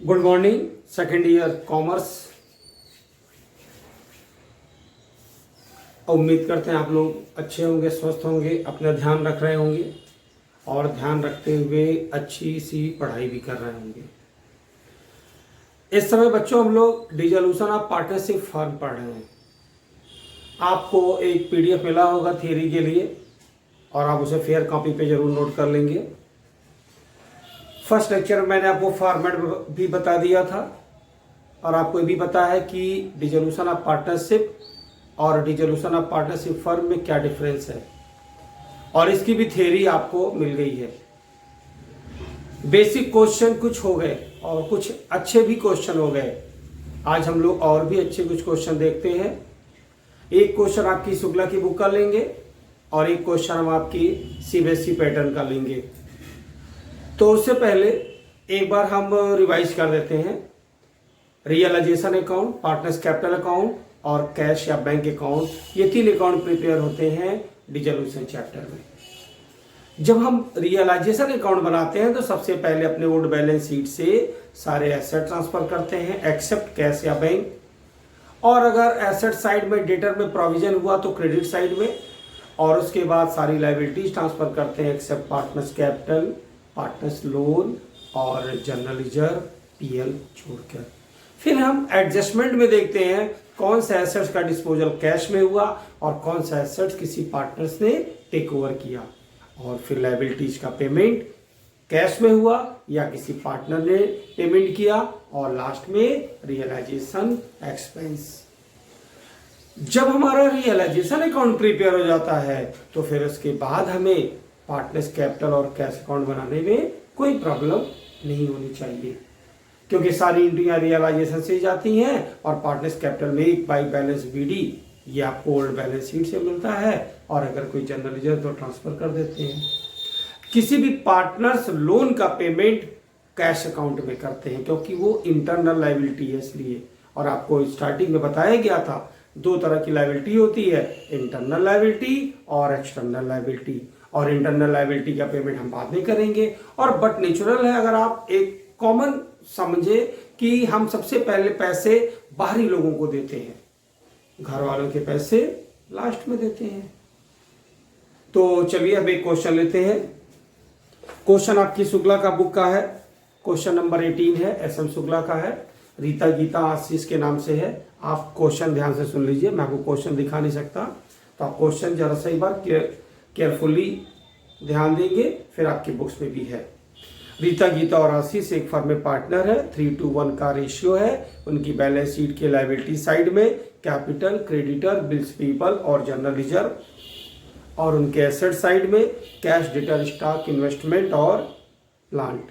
Good morning, second year commerce. उम्मीद करते हैं आप लोग अच्छे होंगे, स्वस्थ होंगे, अपना ध्यान रख रहे होंगे और ध्यान रखते हुए अच्छी सी पढ़ाई भी कर रहे होंगे। इस समय बच्चों हम लोग डिसोल्यूशन ऑफ पार्टनरशिप फर्म पढ़ रहे हैं। आपको एक पीडीएफ मिला होगा थियरी के लिए और आप उसे फेयर कॉपी पे जरूर नोट कर लेंगे। फर्स्ट लेक्चर में मैंने आपको फॉर्मेट भी बता दिया था और आपको ये भी पता है कि डिसोल्यूशन ऑफ पार्टनरशिप और डिसोल्यूशन ऑफ पार्टनरशिप फर्म में क्या डिफरेंस है और इसकी भी थ्योरी आपको मिल गई है। बेसिक क्वेश्चन कुछ हो गए और कुछ अच्छे भी क्वेश्चन हो गए। आज हम लोग और भी अच्छे कुछ क्वेश्चन देखते हैं। एक क्वेश्चन आपकी शुक्ला की बुक का लेंगे और एक क्वेश्चन हम आपकी सीबीएसई पैटर्न का लेंगे। तो उससे पहले एक बार हम रिवाइज कर देते हैं। Realisation account, partners capital account और कैश या बैंक अकाउंट, ये 3 अकाउंट प्रिपेयर होते हैं डिसोल्यूशन चैप्टर में। जब हम रियलाइजेशन अकाउंट बनाते हैं तो सबसे पहले अपने ओल्ड बैलेंस शीट से सारे एसेट ट्रांसफर करते हैं एक्सेप्ट कैश या बैंक, और अगर एसेट साइड में डेटर में प्रोविजन हुआ तो क्रेडिट साइड में, और उसके बाद सारी लायबिलिटीज ट्रांसफर करते हैं except partners capital, partners loan और जनरल रिजर्व पीएल छोड़कर। फिर हम एडजस्टमेंट में देखते हैं कौन सा एसेट्स का डिस्पोजल कैश में हुआ और कौन सा एसेट्स किसी पार्टनर्स ने टेक ओवर किया, और फिर लायबिलिटीज का पेमेंट कैश में हुआ या किसी पार्टनर ने पेमेंट किया, और लास्ट में रियलाइजेशन एक्सपेंस। जब हमारा रियलाइजेशन अकाउंट प्रिपेयर हो जाता है तो फिर उसके बाद हमें पार्टनर्स कैपिटल और कैश अकाउंट बनाने में कोई प्रॉब्लम नहीं होनी चाहिए, क्योंकि सारी एंट्रियां रियलाइजेशन से जाती हैं और पार्टनर्स कैपिटल में एक बाई बैलेंस बीडी ये आपको ओल्ड बैलेंस शीट से मिलता है, और अगर कोई जनरल रिजर्व तो ट्रांसफर कर देते हैं। किसी भी पार्टनर्स लोन का पेमेंट कैश अकाउंट में करते हैं क्योंकि वो इंटरनल लायबिलिटी है इसलिए। और आपको स्टार्टिंग में बताया गया था 2 तरह की लायबिलिटी होती है, इंटरनल लायबिलिटी और एक्सटर्नल लायबिलिटी। और इंटरनल लायबिलिटी का पेमेंट हम बाद में करेंगे, और बट नेचुरल है अगर आप एक कॉमन समझे कि हम सबसे पहले पैसे बाहरी लोगों को देते हैं, घर वालों के पैसे लास्ट में देते हैं। तो चलिए अब एक क्वेश्चन लेते हैं। क्वेश्चन आपकी शुक्ला का बुक का है, क्वेश्चन नंबर 18 है, एसएम शुक्ला का है, रीता गीता आशीष के नाम से है। आप क्वेश्चन ध्यान से सुन लीजिए, मैं आपको क्वेश्चन दिखा नहीं सकता, तो आप क्वेश्चन जरा सही बार केयरफुली ध्यान देंगे, फिर आपकी बुक्स में भी है। रीता गीता और आशीष एक फर्म में पार्टनर है, 3:1 का रेशियो है। उनकी बैलेंस शीट के लायबिलिटी साइड में कैपिटल, क्रेडिटर, बिल्स पीपल और जनरल रिजर्व, और उनके एसेट साइड में कैश, डेटर, स्टॉक, इन्वेस्टमेंट और प्लांट।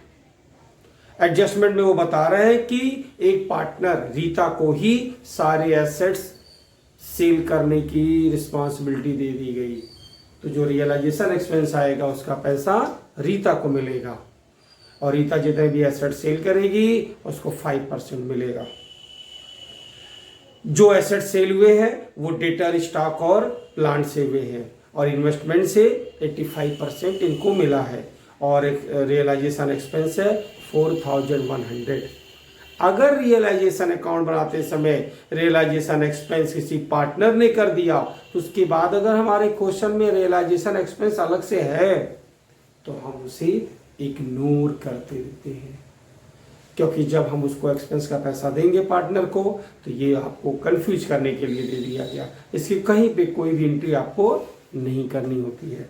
एडजस्टमेंट में वो बता रहे हैं कि एक पार्टनर रीता को ही सारे एसेट्स सेल करने की रिस्पॉन्सिबिलिटी दे दी गई, तो जो रियलाइजेशन एक्सपेंस आएगा उसका पैसा रीता को मिलेगा, और रीता जितने भी एसेट सेल करेगी उसको 5% मिलेगा। जो एसेट सेल हुए हैं वो डेटर, स्टॉक और प्लांट से हुए हैं, और इन्वेस्टमेंट से 85% इनको मिला है, और एक रियलाइजेशन एक्सपेंस है 4100। अगर रियलाइजेशन अकाउंट बनाते समय रियलाइजेशन एक्सपेंस किसी पार्टनर ने कर दिया तो उसके बाद अगर हमारे क्वेश्चन में रियलाइजेशन एक्सपेंस अलग से है तो हम उसे इग्नोर करते देते हैं, क्योंकि जब हम उसको एक्सपेंस का पैसा देंगे पार्टनर को तो ये आपको कंफ्यूज करने के लिए दे दिया गया। इसकी कहीं पे कोई भी एंट्री आपको नहीं करनी होती है।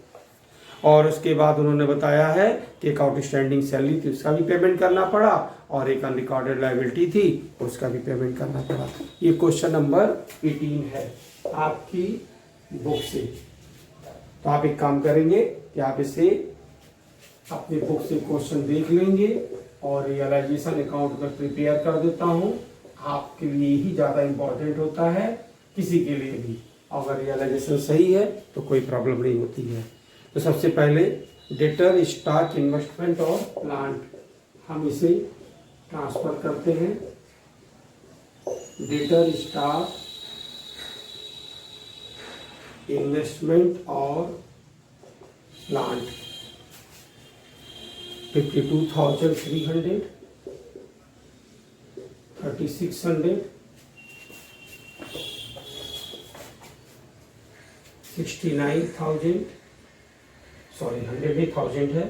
और उसके बाद उन्होंने बताया है कि एक आउटस्टैंडिंग सैलरी थी उसका भी पेमेंट करना पड़ा, और एक अनरिकॉर्डेड लायबिलिटी थी उसका भी पेमेंट करना पड़ा। ये क्वेश्चन नंबर 18 है आपकी बुक से। तो आप एक काम करेंगे कि आप इसे अपनी बुक से क्वेश्चन देख लेंगे, और रियलाइजेशन अकाउंट में प्रिपेयर कर देता हूँ। आपके लिए ही ज़्यादा इम्पोर्टेंट होता है, किसी के लिए भी। अगर रियलाइजेशन सही है तो कोई प्रॉब्लम नहीं होती है। तो सबसे पहले डेटर, स्टॉक, इन्वेस्टमेंट और प्लांट हम इसे ट्रांसफर करते हैं। डेटर, स्टॉक, इन्वेस्टमेंट और प्लांट 52,300 3600, 69,000, सॉरी 100 नहीं 1000 है,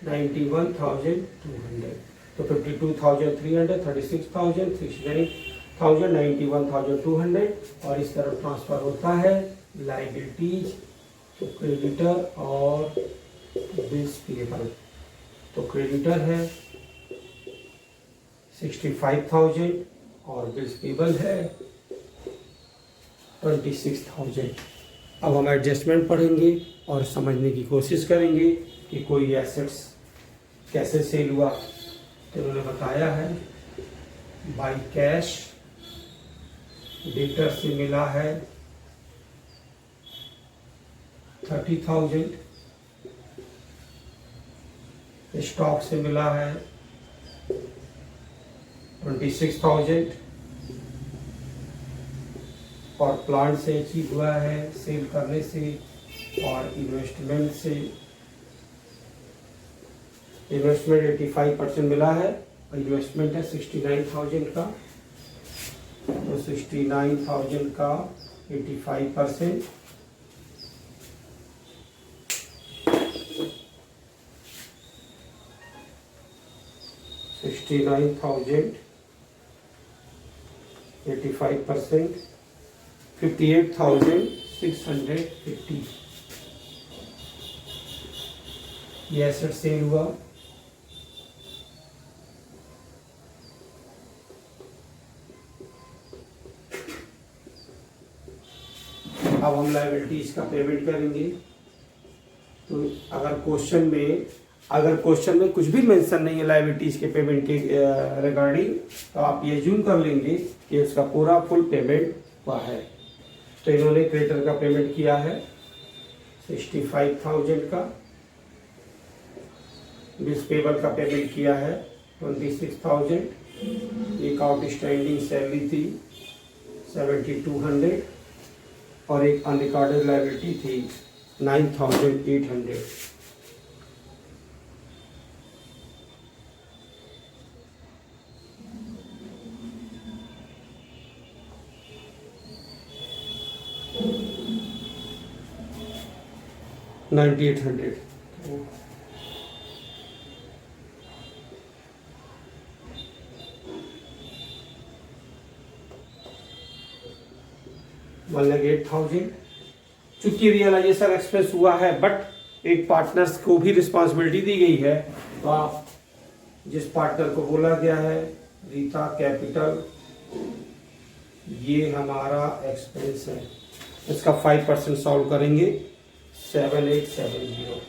91,200, तो 52,300, 36,000, 69,000, 91,200, और इस तरफ ट्रांसफर होता है लाइबिलिटीज, तो क्रेडिटर और बिल्स पेएबल। तो क्रेडिटर है 65,000 और बिल्स पेएबल है 26,000। अब हम एडजस्टमेंट पढ़ेंगे और समझने की कोशिश करेंगे कि कोई एसेट्स कैसे सेल हुआ। तो उन्होंने बताया है बाई कैश डेटर से मिला है 30,000, स्टॉक से मिला है 26,000, और प्लांट से अचीव हुआ है सेल करने से, और इन्वेस्टमेंट 85% मिला है, और इन्वेस्टमेंट है 69,000 का, तो 69,000 का 85%, 69,000 85%, 58,650 ये एसेट सेल हुआ। अब हम लायबिलिटीज का पेमेंट करेंगे। तो अगर क्वेश्चन में कुछ भी मेंशन नहीं है लायबिलिटीज के पेमेंट के रिगार्डिंग, तो आप ये जूम कर लेंगे कि उसका पूरा फुल पेमेंट हुआ है। तो इन्होंने क्रेडिटर का पेमेंट किया है 65,000 का, बिल्स पेएबल का पेमेंट किया है 26,000, एक आउटस्टैंडिंग सैलरी थी 7,200, और एक अनरिकॉर्डेड लायबिलिटी थी 9,800। $9,800। $1,08,000। चूंकि रियलाइजेशन एक्सपेंस हुआ है, बट एक पार्टनर्स को भी रिस्पॉन्सिबिलिटी दी गई है, तो आप जिस पार्टनर को बोला गया है रीता कैपिटल, ये हमारा एक्सपेंस है, इसका 5% सॉल्व करेंगे 7870,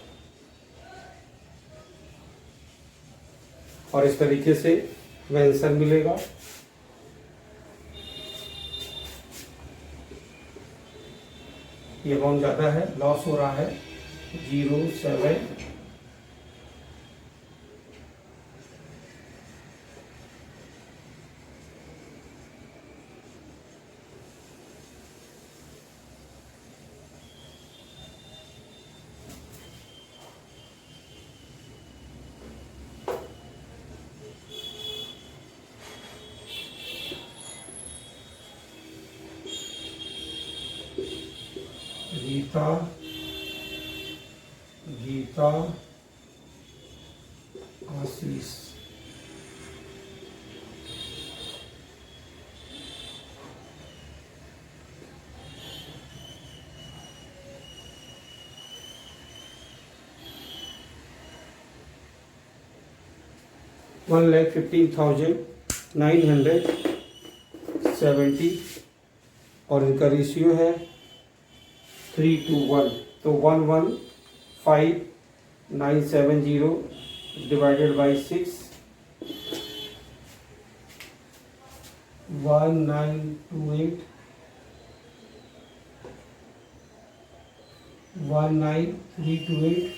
और इस तरीके से आंसर मिलेगा। ये अमाउंट ज़्यादा है, लॉस हो रहा है 07 गीता आशीष, $1,15,970, और इनका रेशियो है 3:1, तो 115,970 डिवाइडेड बाई 6, 1928, 19328,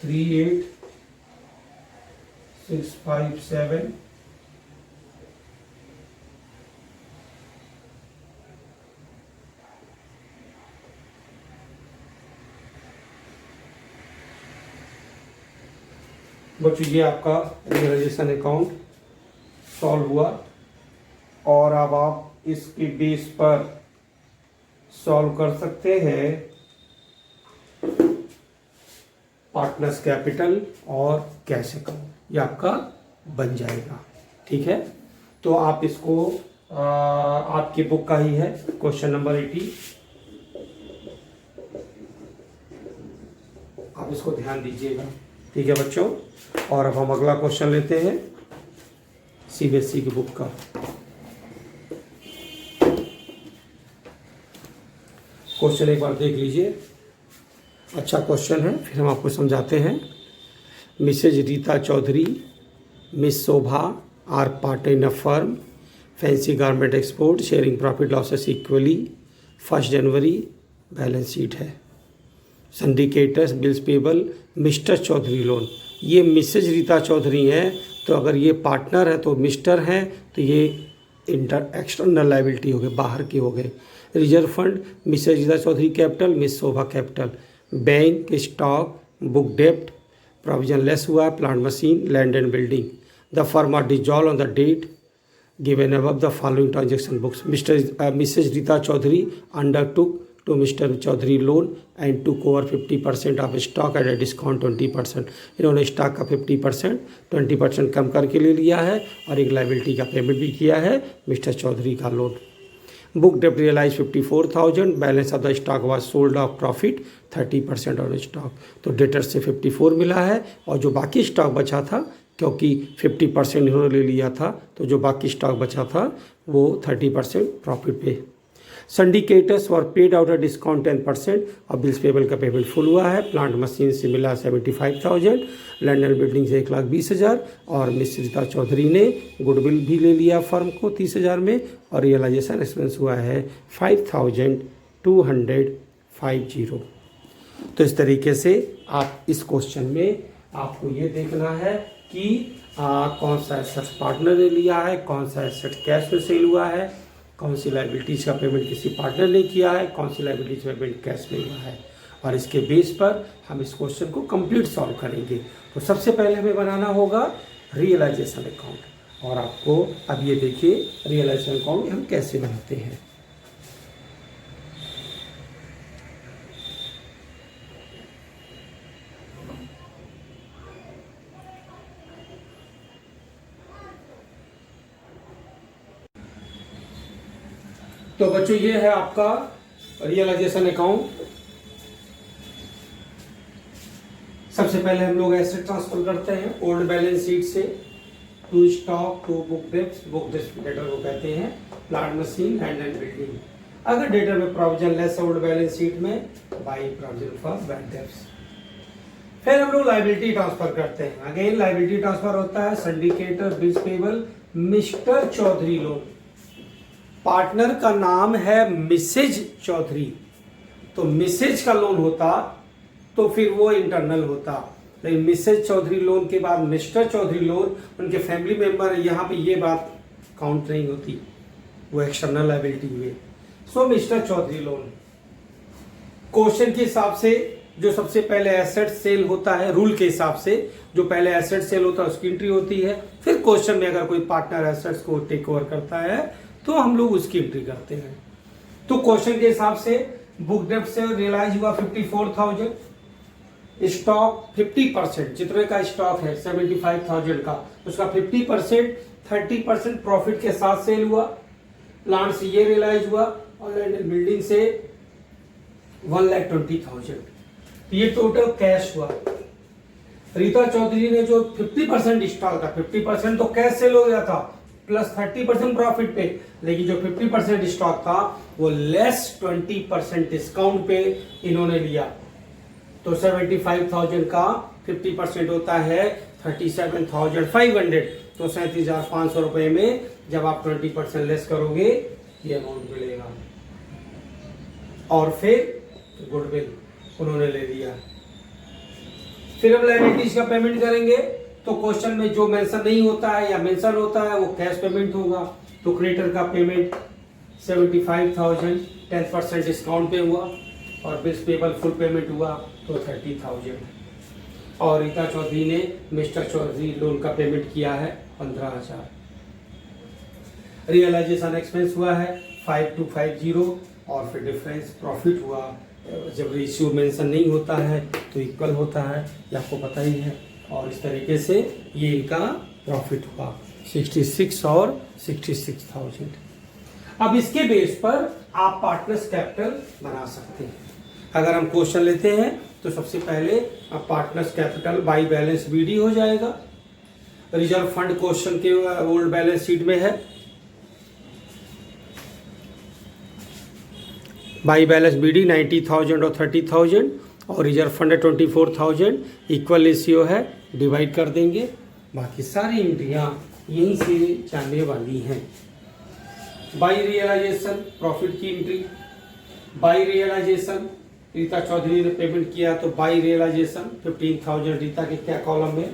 38,657, बच्चों ये आपका रियलाइजेशन अकाउंट सॉल्व हुआ और अब आप इसके बेस पर सॉल्व कर सकते हैं पार्टनर्स कैपिटल और कैश अकाउंट, ये आपका बन जाएगा। ठीक है, तो आप इसको आपकी बुक का ही है क्वेश्चन नंबर 80, आप इसको ध्यान दीजिएगा। ठीक है बच्चों, और अब हम अगला क्वेश्चन लेते हैं सीबीएसई की बुक का। क्वेश्चन एक बार देख लीजिए, अच्छा क्वेश्चन है, फिर हम आपको समझाते हैं। Mrs Rita Chaudhary, Miss Shobha are part in a firm, fancy garment export, sharing profit losses equally, 1 January balance sheet है। Sundry creditors bills payable, Mr Chaudhary loan. ये मिसेज रीता चौधरी हैं, तो अगर ये पार्टनर है तो मिस्टर हैं, तो ये एक्सटर्नल लाइबिलिटी हो गए, बाहर के हो गए। Reserve fund, Mrs Rita Chaudhary capital, Miss Shobha capital. Bank, stock, book डेप्ट, प्रोविजन लेस हुआ, plant machine, land and building. The firm are dissolve on the date given above the following transaction books. Mrs. Rita Chaudhary undertook to Mr. Chaudhary loan and took over 50% of stock at a discount 20%. इन्होंने stock का 50% 20% कम करके ले लिया है और एक liability का payment भी किया है मिस्टर चौधरी का लोन। बुक डेप्ट realise 54,000, balance of the stock was sold of profit 30% on stock. तो डेटर से 54 मिला है और जो बाकी स्टॉक बचा था, क्योंकि 50% इन्होंने ले लिया था, तो जो बाकी स्टॉक बचा था वो 30% प्रॉफिट पे। Syndicators were paid out a discount 10% और बिल्स पेबल का पेमेंट फुल हुआ है। प्लांट मशीन से मिला 75,000, लैंड एंड बिल्डिंग से 1,20,000 और मिस रीता चौधरी ने गुडविल भी ले लिया फर्म को 30,000 में और रियलाइजेशन एक्सपेंस हुआ है 5,250। तो इस तरीके से आप इस क्वेश्चन में आपको ये देखना है कि कौन सा एसेट पार्टनर ने लिया है, कौन सा एसेट कैश में सेल हुआ है, कौन सी लाइबिलिटीज़ का पेमेंट किसी पार्टनर ने किया है, कौन सी लाइबिलिटीज का पेमेंट कैश में हुआ है, और इसके बेस पर हम इस क्वेश्चन को कंप्लीट सॉल्व करेंगे। तो सबसे पहले हमें बनाना होगा रियलाइजेशन अकाउंट, और आपको अब ये देखिए रियलाइजेशन अकाउंट हम कैसे बनाते हैं। तो बच्चों ये है आपका रियलाइजेशन अकाउंट। सबसे पहले हम लोग एसेट ट्रांसफर करते हैं ओल्ड बैलेंस शीट से to stock to book dept. Book dept debtor को कहते हैं plant machine, land and building. अगर डेटर में provision less old balance sheet में by provision for bank debts. फिर हम लोग लाइबिलिटी ट्रांसफर करते हैं। अगेन लाइबिलिटी ट्रांसफर होता है sundry creditor bills payable Mr Chaudhary loan. Partner का नाम है मिसेज चौधरी, तो मिसेज का लोन होता तो फिर वो इंटरनल होता, लेकिन मिसेज चौधरी लोन के बाद मिस्टर चौधरी लोन, उनके फैमिली मेंबर है, यहाँ पे ये बात काउंट नहीं होती, वो एक्सटर्नल लायबिलिटी हुए। सो मिस्टर चौधरी लोन क्वेश्चन के हिसाब से जो सबसे पहले एसेट सेल होता है, रूल के हिसाब से जो पहले एसेट सेल होता है उसकी एंट्री होती है। फिर क्वेश्चन में अगर कोई पार्टनर एसेट्स को टेक ओवर करता है तो हम लोग उसकी एंट्री करते हैं। तो क्वेश्चन के हिसाब से बुक डेप्ट से रियलाइज हुआ 54,000, स्टॉक 50%, जितने का स्टॉक है 75,000 का, उसका 50% 30% प्रॉफिट के साथ सेल हुआ। प्लांट से ये रियलाइज हुआ और लैंड एंड बिल्डिंग से 1,20,000। ये टोटल कैश हुआ। रीता चौधरी ने जो 50% स्टॉक था, 50% तो कैश सेल हो गया था प्लस 30% प्रॉफिट पे, लेकिन जो 50% स्टॉक था वो लेस 20% डिस्काउंट पे इन्होंने लिया। तो 75,000 का 50% होता है 37,500, तो 37,500 रुपए में जब आप 20% लेस करोगे ये अमाउंट मिलेगा। और फिर गुडविल उन्होंने ले लिया। फिर हम लायबिलिटीज का पेमेंट करेंगे, तो क्वेश्चन में जो मेंशन नहीं होता है या मेंशन होता है वो कैश पेमेंट होगा। तो क्रेडिटर का पेमेंट 75,000 10% डिस्काउंट पे हुआ और बिल्स पेबल फुल पेमेंट हुआ तो 30,000। और रीता चौधरी ने मिस्टर चौधरी लोन का पेमेंट किया है 15,000। रियलाइजेशन एक्सपेंस हुआ है 5250 और फिर डिफरेंस प्रॉफिट हुआ। जब रेशियो मेंशन नहीं होता है तो इक्वल होता है, ये आपको पता ही है। और इस तरीके से ये इनका प्रॉफिट हुआ 66 और 66,000। अब इसके बेस पर आप पार्टनर्स कैपिटल बना सकते हैं। अगर हम क्वेश्चन लेते हैं तो सबसे पहले अब partners capital by balance BD हो जाएगा। रिजर्व फंड क्वेश्चन के ओल्ड बैलेंस शीट में है। बाई बैलेंस बीडी 90,000 और 30,000 और रिजर्व फंड है 24,000। इक्वल रेशियो है, डिवाइड कर देंगे। बाकी सारी एंट्रियां यहीं से जानने वाली हैं। बाई रियलाइजेशन प्रॉफिट की एंट्री, बाई रियलाइजेशन रीता चौधरी ने पेमेंट किया तो बाई रियलाइजेशन 15,000 रीता के क्या कॉलम में।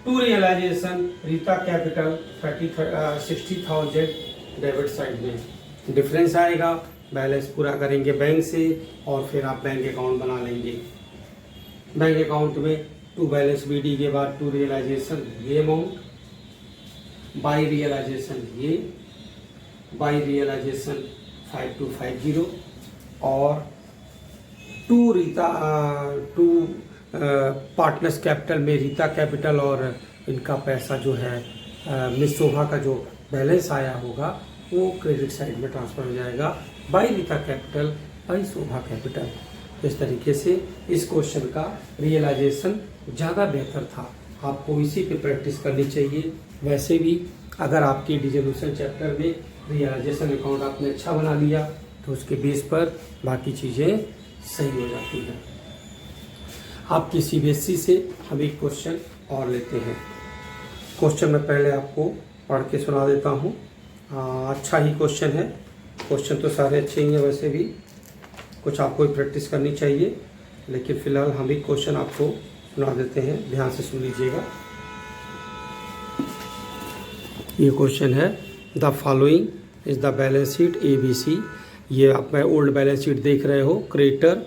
To realisation Rita capital 60,000 debit side में। डिफरेंस आएगा, बैलेंस पूरा करेंगे बैंक से और फिर आप बैंक अकाउंट बना लेंगे। बैंक अकाउंट में टू बैलेंस बीडी के बाद टू रियलाइजेशन ये अमाउंट, बाई रियलाइजेशन ये, बाई रियलाइजेशन 5250 और टू पार्टनर्स कैपिटल में रीता कैपिटल और इनका पैसा जो है मिस शोभा का जो बैलेंस आया होगा वो क्रेडिट साइड में ट्रांसफर हो जाएगा by Rita capital by Shobha capital. इस तरीके से इस क्वेश्चन का रियलाइजेशन ज़्यादा बेहतर था, आपको इसी पे प्रैक्टिस करनी चाहिए। वैसे भी अगर आपके डिसोल्यूशन चैप्टर में रियलाइजेशन अकाउंट आपने अच्छा बना लिया तो उसके बेस पर बाकी चीज़ें सही हो जाती हैं। आपकी सीबीएसई से हम एक क्वेश्चन और लेते हैं। क्वेश्चन मैं पहले आपको पढ़ के सुना देता हूँ। अच्छा ही क्वेश्चन है, क्वेश्चन तो सारे अच्छे ही हैं, वैसे भी कुछ आपको प्रैक्टिस करनी चाहिए, लेकिन फिलहाल हम एक क्वेश्चन आपको सुना देते हैं, ध्यान से सुन लीजिएगा। ये क्वेश्चन है the following is the balance sheet ABC। ये आप मैं ओल्ड बैलेंस शीट देख रहे हो। क्रेडिटर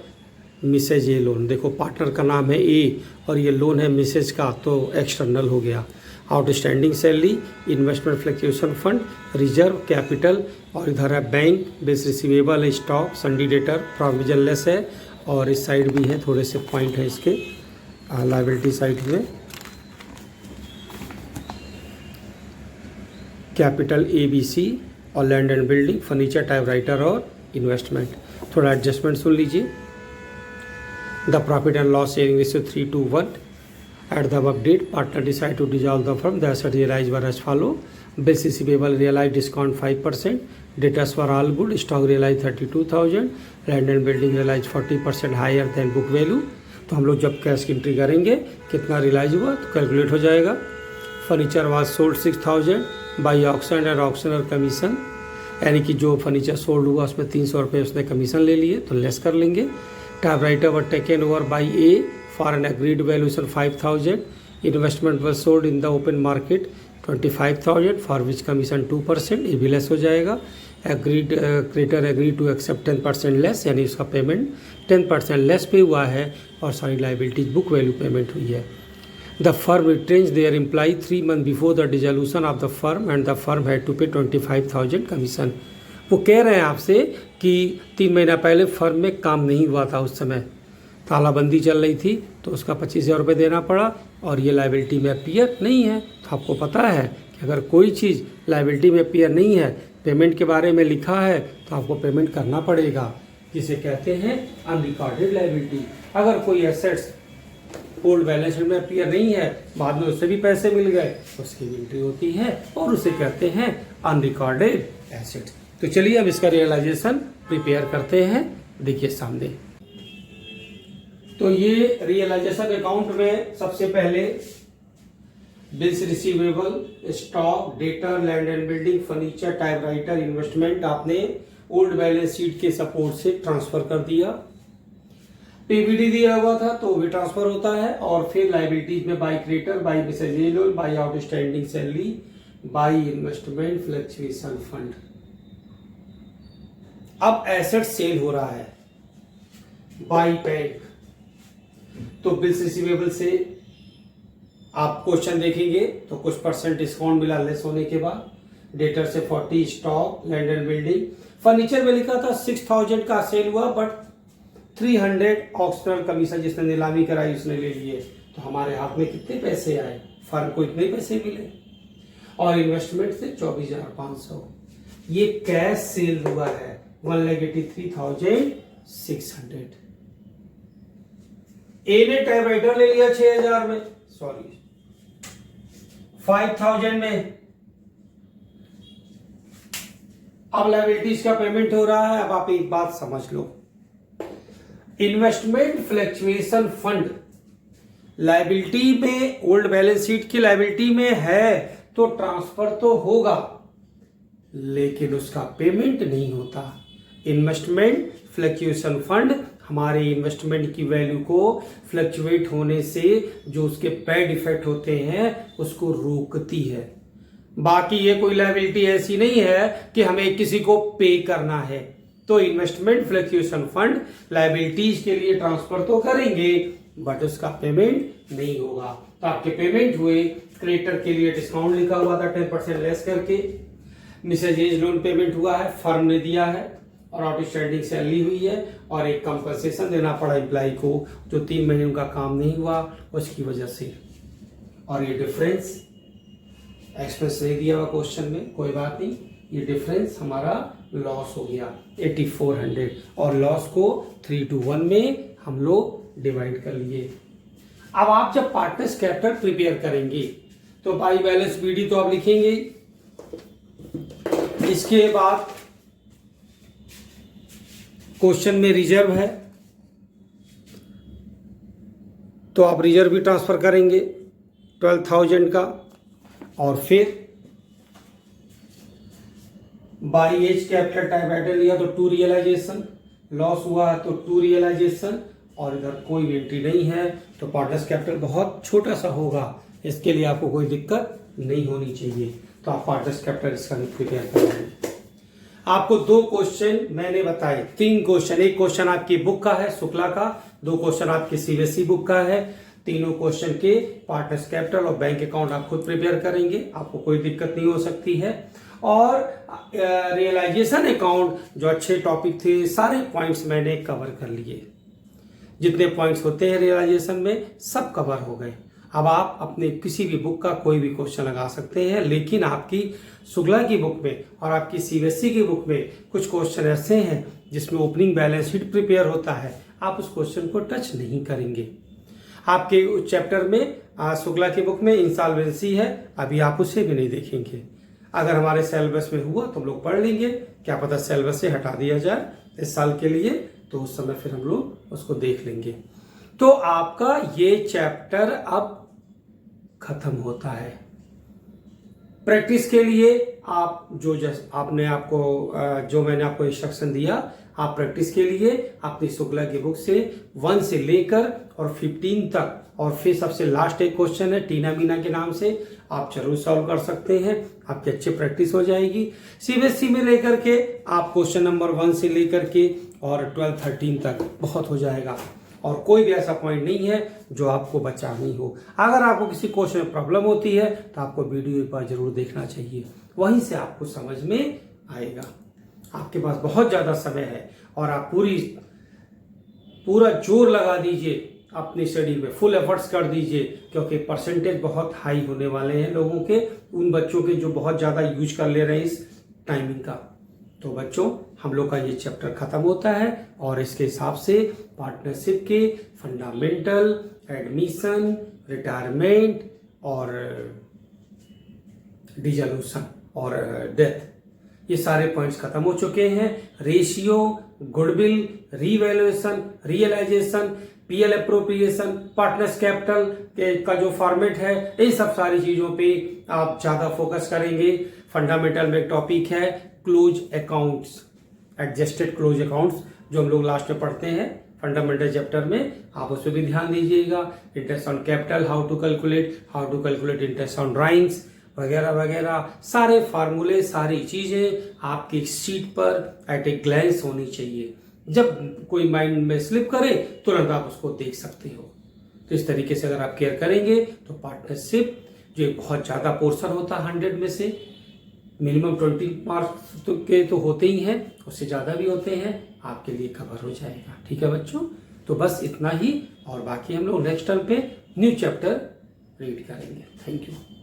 मिसेज ए लोन, देखो पार्टनर का नाम है ए और ये लोन है मिसेज का, तो एक्सटर्नल हो गया। Outstanding salary, investment fluctuation fund, reserve capital और इधर है bank, base receivable, stock, सन्डी debtor, provision less है और इस साइड भी है, थोड़े से पॉइंट है इसके लायबिलिटी साइड में। कैपिटल ABC और land and building, furniture, typewriter और इन्वेस्टमेंट। थोड़ा एडजस्टमेंट सुन लीजिए। The profit and loss sharing ratio 3:1। At the above date, partner decide to dissolve the firm. The assets realized were as follow: bills receivable realized discount 5%, debtors were all good, stock realized 32,000, land and building realized 40% higher than book value। तो हम लोग जब cash की entry करेंगे कितना realise हुआ तो calculate हो जाएगा। Furniture was sold 6,000 by auction and auctioneer commission, यानी कि जो फर्नीचर सोल्ड हुआ उसमें 300 रुपये उसने कमीशन ले लिए तो लेस कर लेंगे। Typewriter were taken over by A for an agreed valuation 5,000. Investment was sold in the open market 25,000 for which commission 2%, ये भी लेस हो जाएगा। Agreed creditor agreed to accept 10% less, यानी उसका पेमेंट 10% लेस पे हुआ है और सारी लाइबिलिटीज बुक वैल्यू पेमेंट हुई है। The firm retains their employee 3 months before the dissolution of the firm and the firm had to pay 25,000 commission. वो कह रहे हैं आपसे कि 3 महीना पहले फर्म में काम नहीं हुआ था, उस समय तालाबंदी चल रही थी तो उसका 25,000 रुपये देना पड़ा और ये लाइबिलिटी में अपीयर नहीं है। तो आपको पता है कि अगर कोई चीज़ लाइबिलिटी में अपीयर नहीं है, पेमेंट के बारे में लिखा है तो आपको पेमेंट करना पड़ेगा, जिसे कहते हैं अनरिकॉर्डेड लाइबिलिटी। अगर कोई एसेट्स ओल्ड बैलेंस शीट में अपीयर नहीं है, बाद में उससे भी पैसे मिल गए, उसकी एंट्री होती है और उसे कहते हैं अनरिकॉर्डेड एसेट्स। तो चलिए अब इसका रियलाइजेशन प्रिपेयर करते हैं। देखिए सामने, तो ये रियलाइजेशन अकाउंट में सबसे पहले bills receivable, stock, debtor, land and building, furniture, typewriter, investment आपने ओल्ड बैलेंस शीट के सपोर्ट से ट्रांसफर कर दिया। पीबीडी दिया हुआ था तो भी ट्रांसफर होता है। और फिर लाइबिलिटीज में by creditor, by Mrs A loan, by outstanding salary, by investment fluctuation fund. अब एसेट सेल हो रहा है बाई बैंक, तो बिल्स रिसीवेबल से आप क्वेश्चन देखेंगे तो कुछ परसेंट डिस्काउंट मिला लेस होने के बाद। डेटर से 40, stock, land and building. Furniture में लिखा था 6000 का सेल हुआ, बट 300 ऑक्शनल कमीशन जिसने नीलामी कराई उसने ले लिए। तो हमारे हाथ में कितने पैसे आए? फर्म को इतने पैसे मिले। और इन्वेस्टमेंट से 24,500। ये कैश सेल हुआ है 1,83,600। ए ने टाइपराइटर ले लिया 6,000 में, सॉरी 5,000 में। अब लायबिलिटीज का पेमेंट हो रहा है। अब आप एक बात समझ लो, इन्वेस्टमेंट फ्लक्चुएशन फंड लायबिलिटी में, ओल्ड बैलेंस शीट की लायबिलिटी में है तो ट्रांसफर तो होगा, लेकिन उसका पेमेंट नहीं होता। इन्वेस्टमेंट फ्लक्चुएशन फंड हमारे इन्वेस्टमेंट की वैल्यू को फ्लक्चुएट होने से जो उसके बैड इफेक्ट होते हैं उसको रोकती है। बाकी ये कोई लायबिलिटी ऐसी नहीं है कि हमें किसी को पे करना है। तो इन्वेस्टमेंट फ्लक्चुएशन फंड लायबिलिटीज के लिए ट्रांसफर तो करेंगे, बट उसका पेमेंट नहीं होगा। तो आपके पेमेंट हुए, क्रेडिटर के लिए डिस्काउंट लिखा हुआ था 10% लेस करके, मिसेज एज लोन पेमेंट हुआ है, फर्म ने दिया है, और आउटस्टैंडिंग सैलरी हुई है, और एक कंपनसेशन देना पड़ा एम्प्लॉय को जो 3 महीने उनका काम नहीं हुआ उसकी वजह से। और ये डिफरेंस एक्सप्रेस नहीं दिया हुआ क्वेश्चन में, कोई बात नहीं, ये डिफरेंस हमारा लॉस हो गया 8400, और लॉस को 3 to 1 में हम लोग डिवाइड कर लिए। अब आप जब पार्टनर्स कैपिटल प्रिपेयर करेंगे तो बाई बैलेंस बीडी तो आप लिखेंगे। इसके बाद क्वेश्चन में रिजर्व है तो आप रिजर्व भी ट्रांसफर करेंगे 12,000 का, और फिर बाई एज कैपिटल टाइप लिया तो 2 रियलाइजेशन, लॉस हुआ तो 2 रियलाइजेशन, और इधर कोई एंट्री नहीं है तो पार्टनर्स कैपिटल बहुत छोटा सा होगा। इसके लिए आपको कोई दिक्कत नहीं होनी चाहिए, तो आप पार्टनर्स कैपिटल इसका प्रिपेयर करेंगे। आपको 2 क्वेश्चन मैंने बताए, 3 क्वेश्चन, एक क्वेश्चन आपकी बुक का है शुक्ला का, 2 क्वेश्चन आपके सीबीएसई बुक का है। तीनों क्वेश्चन के पार्टनर्स कैपिटल और बैंक अकाउंट आप खुद प्रिपेयर करेंगे, आपको कोई दिक्कत नहीं हो सकती है। और रियलाइजेशन अकाउंट जो अच्छे टॉपिक थे, सारे पॉइंट्स मैंने कवर कर लिए। जितने पॉइंट्स होते हैं रियलाइजेशन में सब कवर हो गए। अब आप अपने किसी भी बुक का कोई भी क्वेश्चन लगा सकते हैं, लेकिन आपकी शुक्ला की बुक में और आपकी सीबीएसई की बुक में कुछ क्वेश्चन ऐसे हैं जिसमें ओपनिंग बैलेंस शीट प्रिपेयर होता है, आप उस क्वेश्चन को टच नहीं करेंगे। आपके उस चैप्टर में शुक्ला की बुक में इंसॉल्वेंसी है, अभी आप उसे भी नहीं देखेंगे। अगर हमारे सिलेबस में हुआ तो हम लोग पढ़ लेंगे, क्या पता सिलेबस से हटा दिया जाए इस साल के लिए, तो उस समय फिर हम लोग उसको देख लेंगे। तो आपका ये चैप्टर अब खत्म होता है। प्रैक्टिस के लिए आप जो मैंने आपको इंस्ट्रक्शन दिया, आप प्रैक्टिस के लिए अपनी शुक्ला की बुक से 1 से लेकर और 15 तक, और फिर सबसे लास्ट एक क्वेश्चन है टीना मीना के नाम से, आप जरूर सॉल्व कर सकते हैं, आपकी अच्छी प्रैक्टिस हो जाएगी। सीबीएसई में लेकर के आप क्वेश्चन नंबर 1 से लेकर के और 12-13 तक बहुत हो जाएगा, और कोई भी ऐसा पॉइंट नहीं है जो आपको बचा नहीं हो। अगर आपको किसी क्वेश्चन में प्रॉब्लम होती है तो आपको वीडियो एक बार जरूर देखना चाहिए, वहीं से आपको समझ में आएगा। आपके पास बहुत ज्यादा समय है और आप पूरा जोर लगा दीजिए अपनी स्टडी में, फुल एफर्ट्स कर दीजिए, क्योंकि परसेंटेज बहुत हाई होने वाले हैं लोगों के, उन बच्चों के जो बहुत ज्यादा यूज कर ले रहे हैं इस टाइमिंग का। तो बच्चों, हम लोग का ये चैप्टर खत्म होता है, और इसके हिसाब से पार्टनरशिप के फंडामेंटल, एडमिशन, रिटायरमेंट और डिसोल्यूशन और डेथ, ये सारे पॉइंट्स खत्म हो चुके हैं। Ratio, goodwill, revaluation, realisation, PL appropriation, partners capital का जो फॉर्मेट है, इन सब सारी चीजों पे आप ज्यादा फोकस करेंगे। फंडामेंटल में एक टॉपिक है close accounts, adjusted close accounts, जो हम लोग लास्ट में पढ़ते हैं फंडामेंटल चैप्टर में, आप उस पर भी ध्यान दीजिएगा। Interest on capital, how to calculate interest on drawings वगैरह वगैरह, सारे फार्मूले, सारी चीजें आपकी शीट पर एट ए ग्लैंस होनी चाहिए। जब कोई माइंड में स्लिप करे तुरंत आप उसको देख सकते हो। तो इस तरीके से अगर आप केयर करेंगे तो पार्टनरशिप जो एक बहुत ज़्यादा पोर्शन होता है 100 में से मिनिमम 20 मार्क्स के तो होते ही हैं, उससे ज़्यादा भी होते हैं, आपके लिए कवर हो जाएगा। ठीक है बच्चों, तो बस इतना ही, और बाकी हम लोग नेक्स्ट टर्म पे न्यू चैप्टर रीड करेंगे। Thank you.